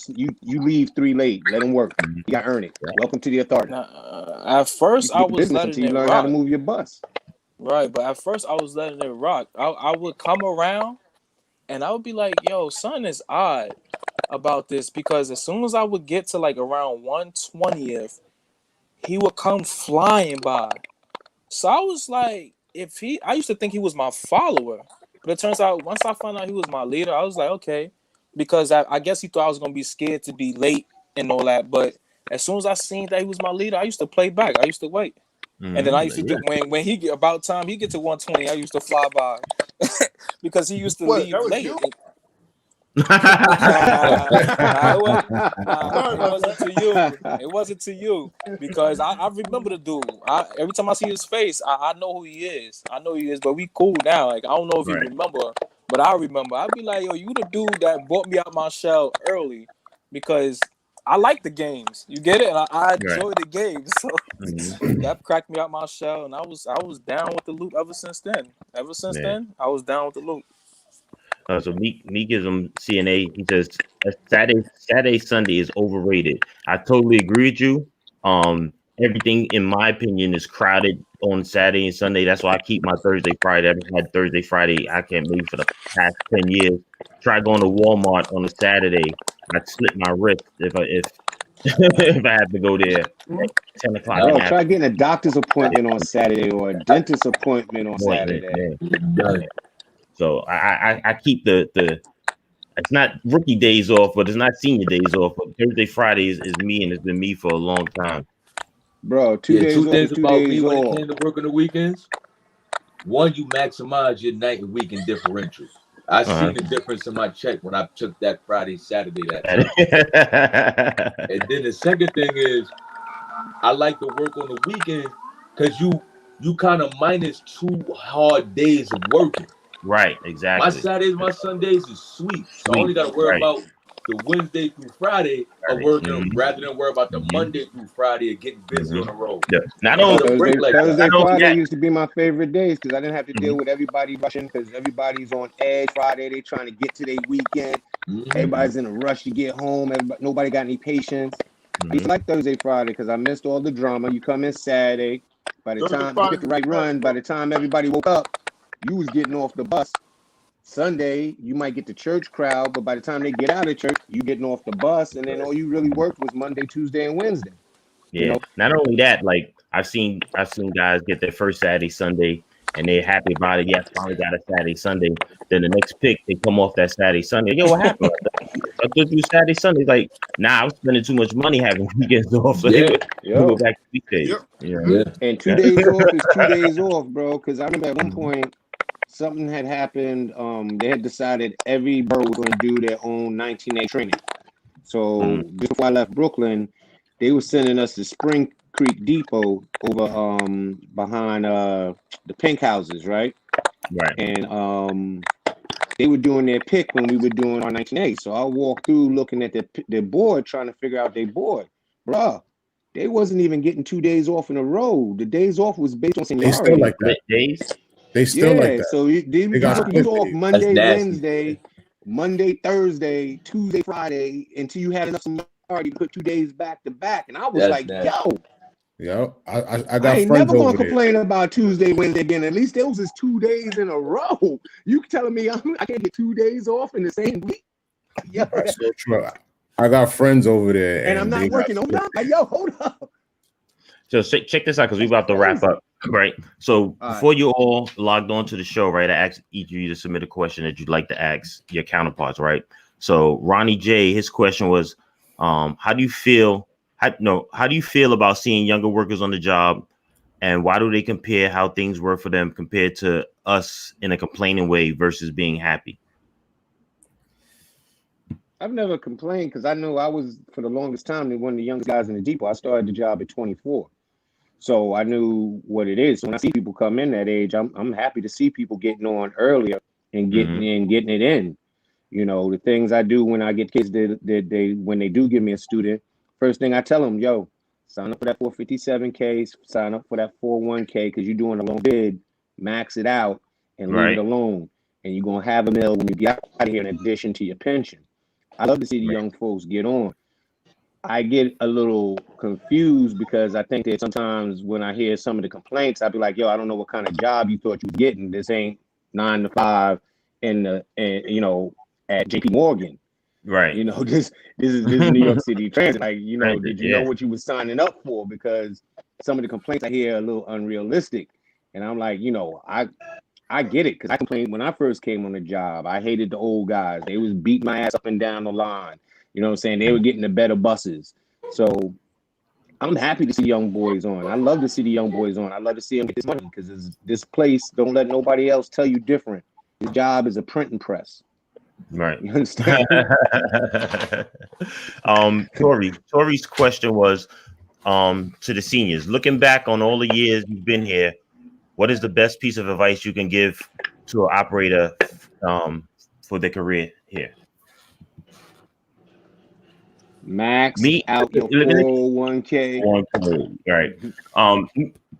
leave 3 late. Let them work. You got to earn it. Welcome to the authority. At first, You I get the was business letting until you it learn how to rock. move your bus. Right, but at first I was letting it rock. I would come around and I would be like, yo, something is odd about this, because as soon as I would get to like around 120th, he would come flying by. So I was like, I used to think he was my follower, but it turns out once I found out he was my leader, I was like, okay, because I guess he thought I was gonna be scared to be late and all that. But as soon as I seen that he was my leader, I used to play back. I used to wait. And then I used to do when he get about time he get to 120, I used to fly by because he used to What, leave that was late. you? It wasn't to you. It wasn't to you, because I remember the dude. Every time I see his face, I know who he is. I know who he is, but we cool now. Like, I don't know if you Right. remember, but I remember. I'd be like, yo, you the dude that brought me out my shell early, because I like the games. You get it? And I enjoy the games. So that cracked me out my shell, and I was down with the loop ever since then. Ever since then, I was down with the loop. So Meek gives him CNA. He says Saturday Sunday is overrated. I totally agree with you. Everything in my opinion is crowded on Saturday and Sunday. That's why I keep my Thursday, Friday. I've had Thursday, Friday. I can't believe for the past 10 years. Try going to Walmart on a Saturday. I'd slip my wrist if if I had to go there at 10 o'clock. Oh, try getting a doctor's appointment on Saturday or a dentist appointment on Saturday. Yeah. So I keep the it's not rookie days off, but it's not senior days off. But Thursday, Friday is me, and it's been me for a long time. Bro, 2 days Two off, things 2 about me days when it off. came to work on the weekends. One, you maximize your night and weekend differential. I seen the difference in my check when I took that Friday, Saturday that time. And then the second thing is, I like to work on the weekend because you kind of minus 2 hard days of working. Right, exactly. My Saturdays, my Sundays is sweet. So I only got to worry about the Wednesday through Friday of working, rather than worry about the Monday through Friday of getting busy on the road. Yeah. Not I only get a break like Thursday, that. Friday used to be my favorite days because I didn't have to deal with everybody rushing, because everybody's on edge Friday. They trying to get to their weekend. Everybody's in a rush to get home. Nobody got any patience. I used to like Thursday, Friday because I missed all the drama. You come in Saturday. By the time you get the right run, by the time everybody woke up, you was getting off the bus. Sunday, you might get the church crowd, but by the time they get out of church, you getting off the bus, and then all you really worked was Monday, Tuesday, and Wednesday. Yeah. You know? Not only that, like I've seen guys get their first Saturday, Sunday, and they're happy about it. Yes, finally got a Saturday, Sunday. Then the next pick, they come off that Saturday, Sunday. Yo, what happened? I thought you Saturday, Sunday. Like, nah, I was spending too much money having weekends off. So they would go back to weekdays. Yeah. And 2 days off is 2 days off, bro. Because I remember at one point something had happened. They had decided every borough was going to do their own 19A training. So just before I left Brooklyn, they were sending us to Spring Creek Depot over behind the Pink Houses, right? Right. And they were doing their pick when we were doing our 19A. So I walked through looking at their board, trying to figure out their board. Bruh, they wasn't even getting 2 days off in a row. The days off was based on seniority. They still like that. Days? They still like that. So they got you off Monday, nasty. Wednesday, Monday, Thursday, Tuesday, Friday, until you had enough seniority to put 2 days back to back. And I was That's like, nasty. Yeah, I got I ain't friends never gonna over there. complain about Tuesday, Wednesday again. At least those is 2 days in a row. You telling me I can't get 2 days off in the same week? Yeah. That's so true. I got friends over there, And I'm not working overtime. Yo, hold up. So check this out because we're about to wrap up, right? So before you all logged on to the show, right, I asked each of you to submit a question that you'd like to ask your counterparts, right? So Ronnie J, his question was, how do you feel about seeing younger workers on the job, and why do they compare how things were for them compared to us in a complaining way versus being happy? I've never complained because I know I was, for the longest time, one of the youngest guys in the depot. I started the job at 24. So I knew what it is. So when I see people come in that age, I'm happy to see people getting on earlier and getting it in. You know, the things I do when I get kids, when they do give me a student, first thing I tell them, yo, sign up for that 457K, sign up for that 401K, because you're doing a long bid, max it out and leave it alone. And you're going to have a meal when you get out of here in addition to your pension. I love to see the young folks get on. I get a little confused because I think that sometimes when I hear some of the complaints, I'd be like, yo, I don't know what kind of job you thought you were getting. This ain't 9 to 5 at JP Morgan. Right. You know, this is New York City Transit. Like, you know, did you know what you were signing up for? Because some of the complaints I hear are a little unrealistic. And I'm like, you know, I get it, because I complained when I first came on the job. I hated the old guys. They was beating my ass up and down the line. You know what I'm saying? They were getting the better buses. So I'm happy to see young boys on. I love to see the young boys on. I love to see them get this money, because this place, don't let nobody else tell you different. His job is a printing press. Right. You understand? Tori's question was to the seniors. Looking back on all the years you've been here, what is the best piece of advice you can give to an operator for their career here? Max out your 401k. Right.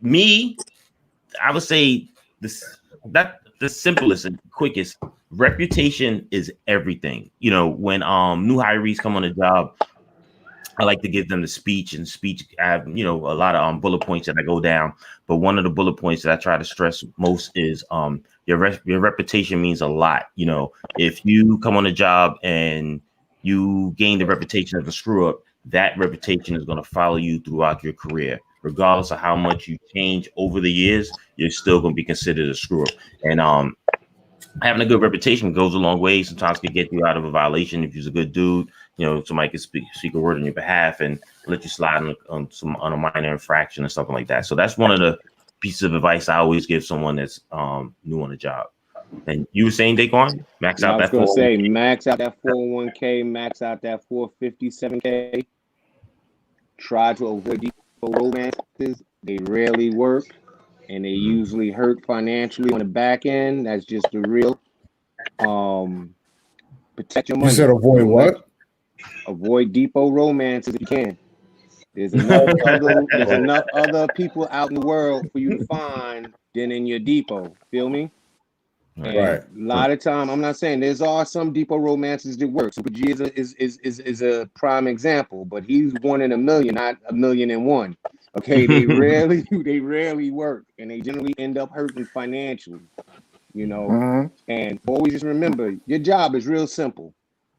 Me, I would say the simplest and quickest. Reputation is everything. You know, when new hirees come on the job, I like to give them the speech. I have, a lot of bullet points that I go down. But one of the bullet points that I try to stress most is your reputation means a lot. You know, if you come on the job and you gain the reputation of a screw up, that reputation is going to follow you throughout your career. Regardless of how much you change over the years, you're still going to be considered a screw up. And having a good reputation goes a long way. Sometimes can get you out of a violation if you're a good dude. You know, somebody can speak a word on your behalf and let you slide on a minor infraction or something like that. So that's one of the pieces of advice I always give someone that's new on the job. And you were saying, Daquan, max out that 401k. Max out that 401k, max out that 457k. Try to avoid these romances. They rarely work, and they usually hurt financially on the back end. That's just the real. Protect your money. You said avoid what? Avoid depot romances if you can. There's enough other people out in the world for you to find than in your depot. Feel me? And a lot of time, I'm not saying there are some depot romances that work. Super G is a prime example, but he's 1 in a million, not 1,000,001. Okay, they rarely work, and they generally end up hurting financially. you know. Mhm. And always just remember, your job is real simple.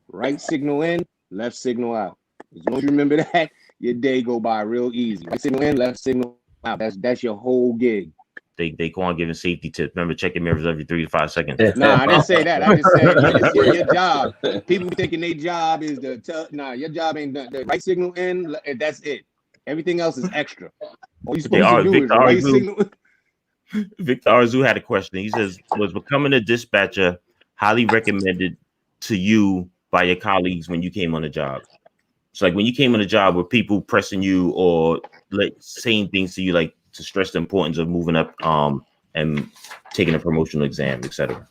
Right signal in, left signal out. As long as you remember that, your day go by real easy. Right signal in, left signal out. That's your whole gig. They go on giving safety tips. Remember, checking mirrors every 3 to 5 seconds. Nah, I didn't say that. I just said your job. People thinking their job is your job ain't the right signal in. That's it. Everything else is extra. All you're supposed to do is right signal. Victor Arzu had a question. He says, was becoming a dispatcher highly recommended to you by your colleagues when you came on the job? So like when you came on the job, were people pressing you or like saying things to you like to stress the importance of moving up and taking a promotional exam, etc.?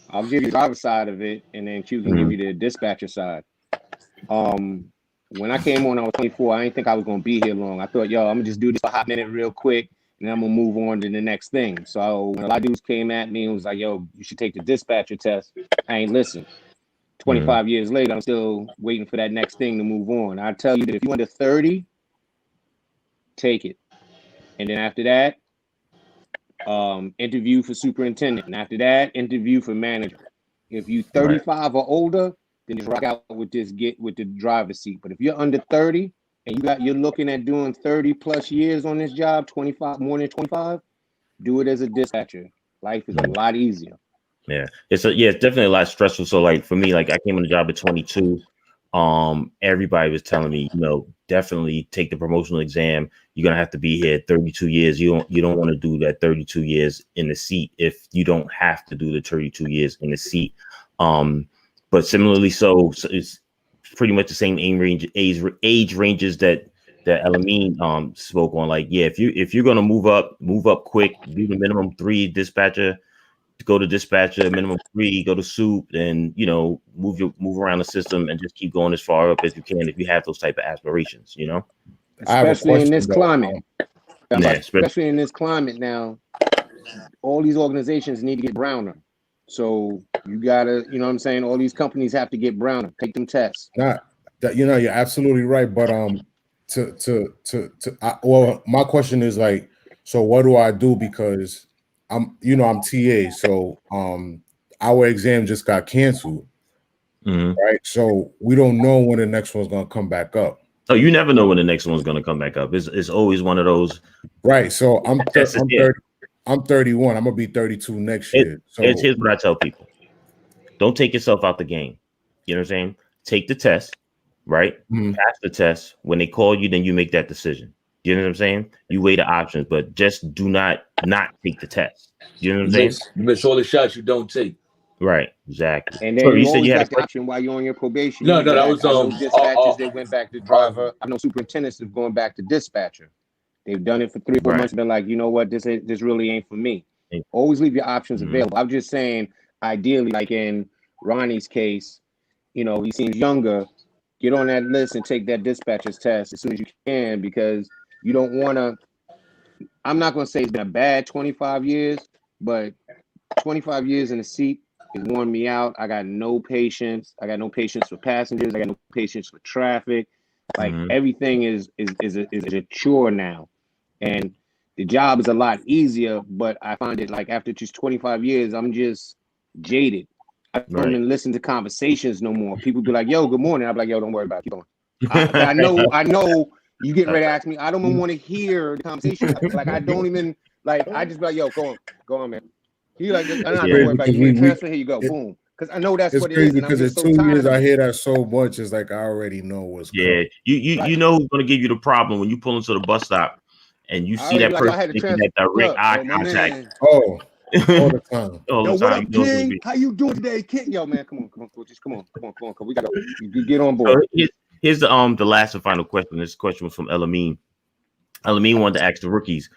I'll give you the driver side of it, and then Q can give you the dispatcher side. When I came on, I was 24. I didn't think I was gonna be here long. I thought, yo, I'm gonna just do this for a hot minute real quick, and then I'm gonna move on to the next thing. So when a lot of dudes came at me and was like, yo, you should take the dispatcher test, I ain't listen. 25 years later, I'm still waiting for that next thing to move on. I tell you that if you're under 30, take it. And then after that, interview for superintendent. And after that, interview for manager. If you 35 or older, then just rock out with the driver's seat. But if you're under 30 and you're looking at doing 30 plus years on this job, 25, more than 25, do it as a dispatcher. Life is a lot easier. Yeah, it's definitely a lot stressful. So like for me, like I came on the job at 22. Everybody was telling me, definitely take the promotional exam. You're gonna have to be here 32 years. You don't want to do that 32 years in the seat if you don't have to do the 32 years in the seat. But similarly, so it's pretty much the same age ranges that Elamine spoke on. Like, yeah, if you're gonna move up quick, do the minimum 3 dispatcher. Go to dispatcher, minimum 3, go to soup, and move around the system and just keep going as far up as you can if you have those type of aspirations, Especially in this climate. Especially in this climate now, all these organizations need to get browner. So you gotta, all these companies have to get browner, take them tests. You're absolutely right. But my question is like, so what do I do? Because I'm TA, so our exam just got canceled, right? So we don't know when the next one's gonna come back up. So you never know when the next one's gonna come back up. It's always one of those. Right. So I'm 31. I'm gonna be 32 next year. So here's what I tell people: don't take yourself out the game. You know what I'm saying? Take the test, right? Pass the test. When they call you, then you make that decision. You know what I'm saying? You weigh the options, but just do not take the test. You know what I'm saying? You miss all the shots you don't take. Right, exactly. And then you always got the option while you're on your probation. No, that was dispatchers that went back to driver. I know superintendents have gone back to dispatcher. They've done it for 3 or 4 months and been like, you know what, this really ain't for me. Always leave your options available. I'm just saying, ideally, like in Ronnie's case, he seems younger. Get on that list and take that dispatcher's test as soon as you can, because you don't want to. I'm not going to say it's been a bad 25 years, but 25 years in a seat is worn me out. I got no patience. I got no patience for passengers. I got no patience for traffic. Like everything is a chore now, and the job is a lot easier. But I find it like after just 25 years, I'm just jaded. I don't even listen to conversations no more. People be like, "Yo, good morning." I'm like, "Yo, don't worry about it. Keep going." I know. You get ready to ask me. I don't even want to hear the conversation. Like I don't even like. I just be like, "Yo, go on, man." He like, I'm not worried about you. Transfer, here you go, boom. Because I know that's what it is. Because in 2 years, I hear that so much. It's like I already know what's coming. You know who's gonna give you the problem when you pull into the bus stop and you see that person making that direct eye contact. All the time. All the Yo, time. what up, King? How you doing today, King? Yo, man, come on, just come on. We gotta get on board. So here's the last and final question. This question was from Elamine. Elamine wanted to ask the rookies,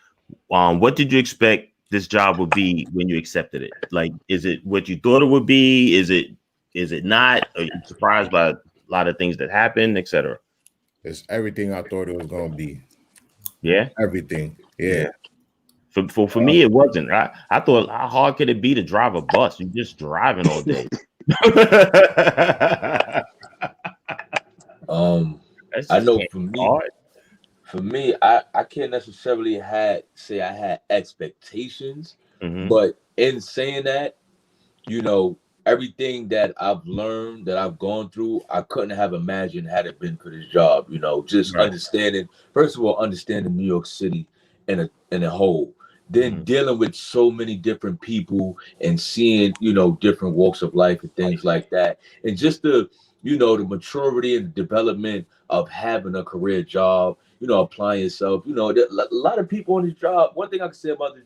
what did you expect this job would be when you accepted it? Like, is it what you thought it would be? Is it not? Are you surprised by a lot of things that happened, etc.? It's everything I thought it was gonna be. Yeah, everything. Yeah. For me, it wasn't. I thought, how hard could it be to drive a bus? You're just driving all day. I know for me, For me, I can't necessarily say I had expectations, Mhm. but in saying that, you know, everything that I've learned, that I've gone through, I couldn't have imagined had it been for this job. You know, just Right. understanding, first of all, understanding New York City in a whole, then Mhm. dealing with so many different people and seeing, you know, different walks of life and things like that, and just the, you know, the maturity and development of having a career job. You know, applying yourself. You know, a lot of people on this job. One thing I can say about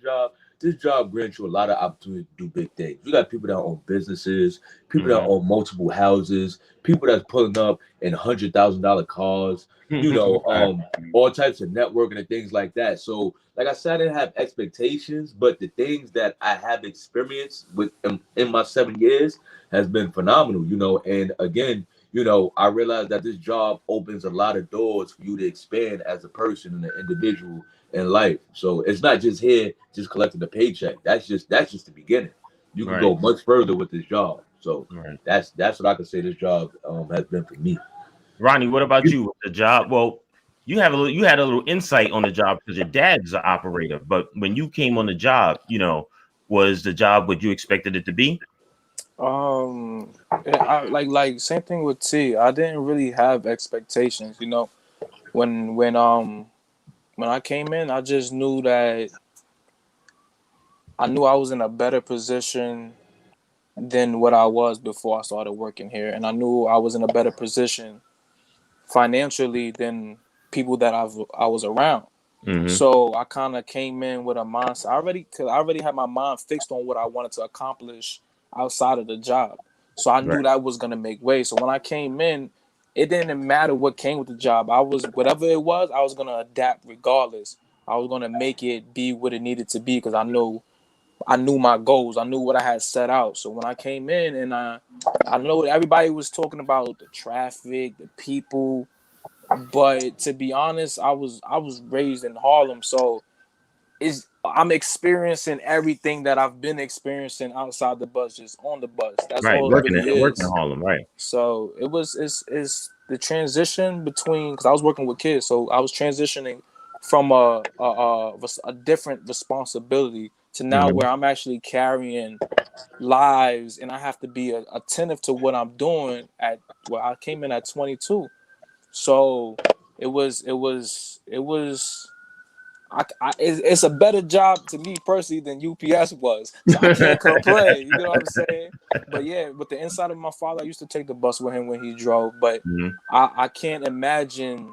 this job grants you a lot of opportunity to do big things. You got people that own businesses, people that Mhm. own multiple houses, people that's pulling up in $100,000 cars, you know, Right. all types of networking and things like that. So, like I said, I didn't have expectations, but the things that I have experienced with in my 7 years has been phenomenal, you know. And again, you know, I realized that this job opens a lot of doors for you to expand as a person and an individual in life. So it's not just here, just collecting a paycheck. That's just the beginning. You can Right. go much further with this job. So Right. that's what I can say this job has been for me. Ronnie, what about you with the job? Well, you had a little insight on the job because your dad's an operator. But when you came on the job, was the job what you expected it to be? Like same thing with T. I didn't really have expectations. When I came in, I just knew that I knew I was in a better position than what I was before I started working here, and I knew I was in a better position financially than people that I was around. Mm-hmm. So I kind of came in with a mindset. Cause I already had my mind fixed on what I wanted to accomplish outside of the job. So I knew Right. that was gonna make way. So when I came in, it didn't matter what came with the job. I was whatever it was, I was gonna adapt regardless. I was gonna make it be what it needed to be because I knew my goals. I knew what I had set out. So when I came in and I know everybody was talking about the traffic, the people, but to be honest, I was raised in Harlem, so I'm experiencing everything that I've been experiencing outside the bus, just on the bus. That's Right. all it Working really in is. Harlem. Right. So it's the transition between because I was working with kids, so I was transitioning from a different responsibility to now Mm-hmm. where I'm actually carrying lives and I have to be attentive to what I'm doing I came in at 22. So it was it's a better job to me personally than UPS was. So I can't complain. You know what I'm saying? But yeah, with the inside of my father, I used to take the bus with him when he drove. But Mm-hmm. I can't imagine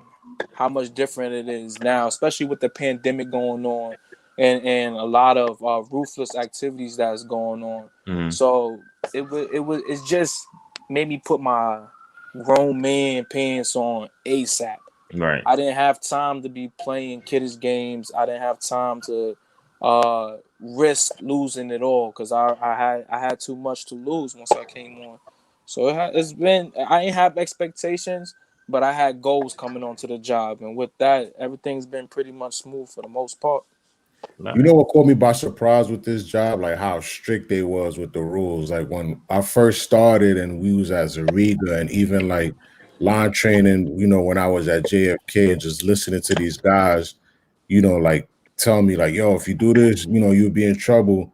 how much different it is now, especially with the pandemic going on and a lot of ruthless activities that's going on. Mm-hmm. So it's just made me put my grown man pants on ASAP. Right. I didn't have time to be playing kiddish games. I didn't have time to risk losing it all because I had too much to lose once I came on. So it's been I ain't have expectations, but I had goals coming onto the job, and with that, everything's been pretty much smooth for the most part. Nice. You know what caught me by surprise with this job? Like how strict they was with the rules. Like when I first started and we was at Zariga and even like line training, when I was at JFK and just listening to these guys, like tell me like, yo, if you do this, you'll be in trouble.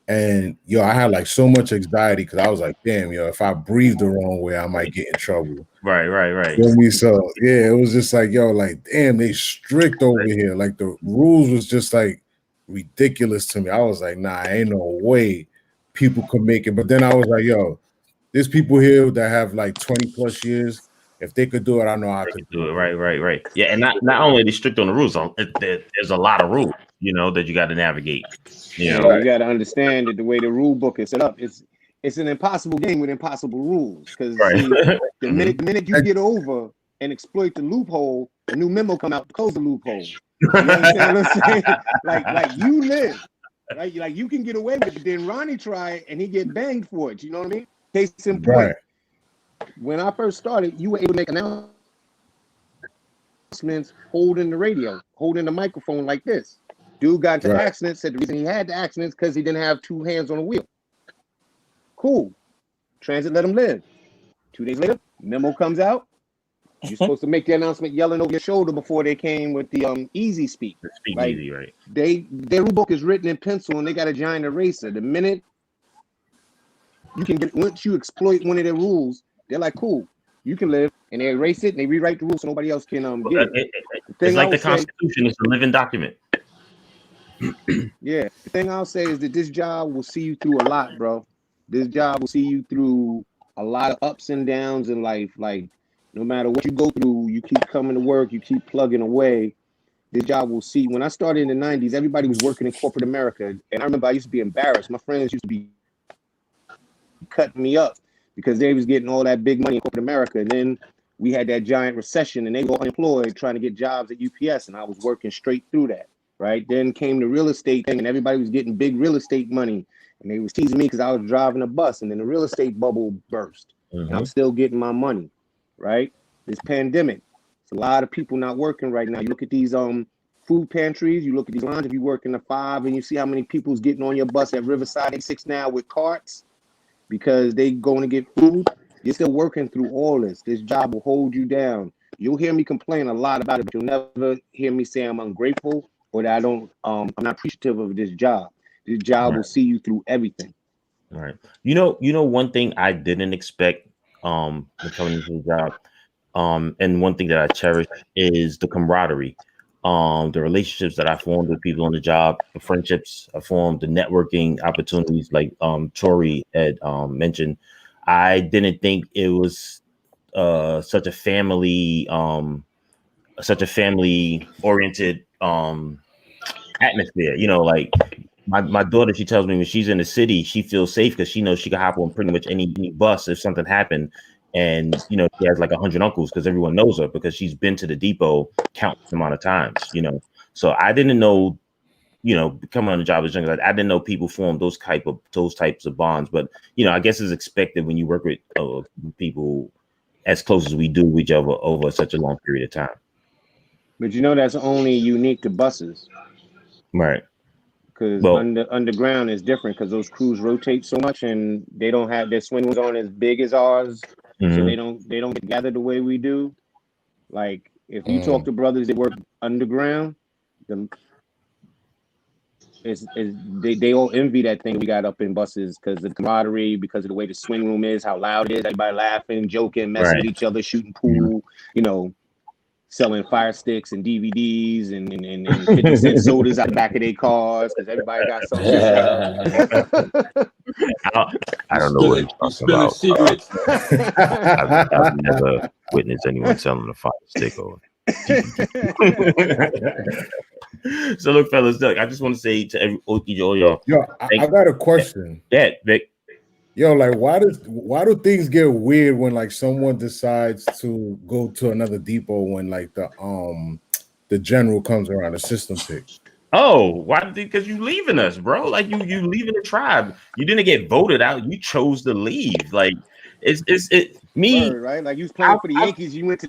And I had like so much anxiety because I was like, damn, if I breathe the wrong way, I might get in trouble. Right. Feel me? So yeah, it was just like, yo, like, damn, they strict over here. Like the rules was just like ridiculous to me. I was like, nah, ain't no way people could make it. But then I was like, yo, there's people here that have like 20 plus years. If they could do it, I know I could do Do it. it. Right. Yeah, and not only are they strict on the rules, there's a lot of rules, that you got to navigate. And you got to understand that the way the rule book is set up, it's an impossible game with impossible rules. Because Right. the minute you get over and exploit the loophole, a new memo come out to close the loophole. You understand what I'm saying? Like you live, right? Like you can get away with it, but then Ronnie tried and he get banged for it. You know what I mean? Case in point. Right. When I first started, you were able to make announcements holding the radio, holding the microphone like this. Dude got into accident, said the reason he had the accident is because he didn't have two hands on the wheel. Cool. Transit let him live. 2 days later, memo comes out. You're supposed to make the announcement yelling over your shoulder before they came with the easy speak. Speak Like, easy, right? their rule book is written in pencil and they got a giant eraser. The minute you can get, once you exploit one of their rules, they're like, cool, you can live, and they erase it and they rewrite the rules so nobody else can get it. It's like the Constitution. It's a living document. Yeah, the thing I'll say is that this job will see you through a lot, bro. This job will see you through a lot of ups and downs in life. Like, no matter what you go through, you keep coming to work, you keep plugging away. This job will see. When I started in the 90s, everybody was working in corporate America. And I remember I used to be embarrassed. My friends used to be cutting me up because they was getting all that big money in corporate America. And then we had that giant recession and they were unemployed trying to get jobs at UPS. And I was working straight through that. Right. Then came the real estate thing and everybody was getting big real estate money. And they was teasing me because I was driving a bus. And then the real estate bubble burst. And I'm still getting my money. Right. This pandemic. It's a lot of people not working right now. You look at these food pantries, you look at these lines, if you work in the 5 and you see how many people's getting on your bus at Riverside 86 now with carts because they going to get food. You're still working through all this. This job will hold you down. You'll hear me complain a lot about it, but you'll never hear me say I'm ungrateful or that I'm not appreciative of this job. This job will see you through everything. Right. You know, one thing I didn't expect when coming into the job, and one thing that I cherish is the camaraderie, the relationships that I formed with people on the job, the friendships I formed, the networking opportunities, like Tori had mentioned. I didn't think it was such a family oriented atmosphere. You know, like my daughter, she tells me when she's in the city, she feels safe because she knows she can hop on pretty much any bus if something happened. And, you know, she has like 100 uncles because everyone knows her because she's been to the depot countless amount of times, you know. So I didn't know, you know, coming on the job as young, I didn't know people form those types of bonds. But, you know, I guess it's expected when you work with people as close as we do with each other over such a long period of time. But you know, that's only unique to buses. Right. Because underground is different because those crews rotate so much and they don't have their swing rooms aren't as big as ours. So they don't get together the way we do. Like if you talk to brothers that work underground, they all envy that thing we got up in buses because of the camaraderie, because of the way the swing room is, how loud it is, everybody laughing, joking, messing with each other, shooting pool, you know, selling fire sticks and DVDs and 50-cent sodas out the back of their cars because everybody got something. I don't know what you're talking about. Secrets. I've never witnessed anyone selling a fire stick or. So look, fellas, look, I just want to say to all y'all. Yo, I got a question. Yeah, Vic. Yo, like, why do things get weird when like someone decides to go to another depot when like the general comes around, the system picks? Oh, why? Because you leaving us, bro. Like you leaving the tribe. You didn't get voted out. You chose to leave. Like it's me. Word, right? Like you was playing for the Yankees, you went to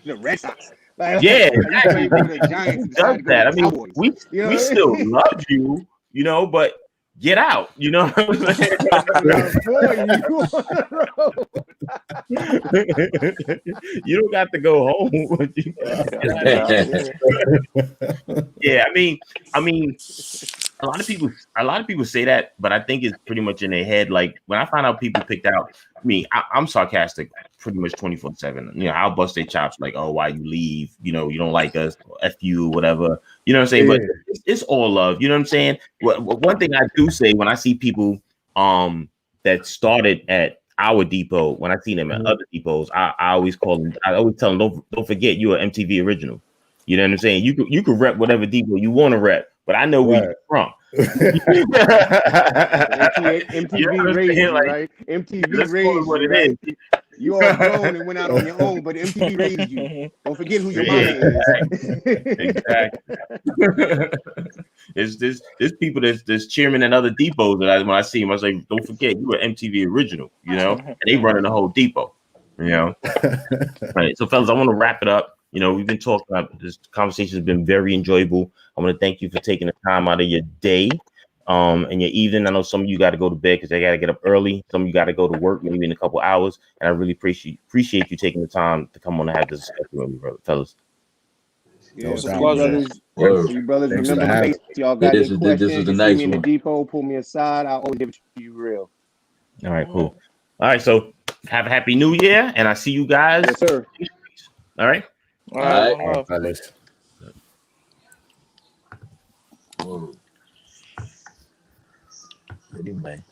the Red Sox. Like, yeah, exactly. The Giants does that. I mean, we still love you, you know, but get out, you know what I'm saying? You don't got to go home. Yeah, I mean, a lot of people say that, but I think it's pretty much in their head. Like when I find out people picked out me, I'm sarcastic pretty much 24/7. You know, I'll bust their chops like, oh, why you leave? You know, you don't like us, F you, whatever. You know what I'm saying? Yeah. But it's all love. You know what I'm saying? One thing I do say when I see people that started at our depot, when I see them at other depots, I always call them. I always tell them, don't forget you're an MTV original. You know what I'm saying? You could rep whatever depot you want to rep, but I know where you're from. MTV raised you, right? MTV raised what it is. You all grown and went out on your own, but MTV raised you. Don't forget who your mama is. Exactly. There's people that's chairman at other depots that when I see them, I was like, don't forget you were MTV original, you know, and they running the whole depot, you know. Right. So, fellas, I want to wrap it up. You know, we've been talking about this conversation has been very enjoyable. I want to thank you for taking the time out of your day in your evening. I know some of you got to go to bed because they got to get up early. Some of you got to go to work maybe in a couple hours. And I really appreciate you taking the time to come on and have this discussion with me, brother, fellas. Yeah, No so doubt, you pleasure. man. brothers, you brothers Thanks for remember the having base. Y'all got This any is questions? the You see nice me in the one. depot, pull me aside. I'll always give it to you real. All right, cool. All right, so have a happy new year, and I see you guys. Yes, sir. All right. All right, All one All love. right, fellas. Whoa. Pretty man.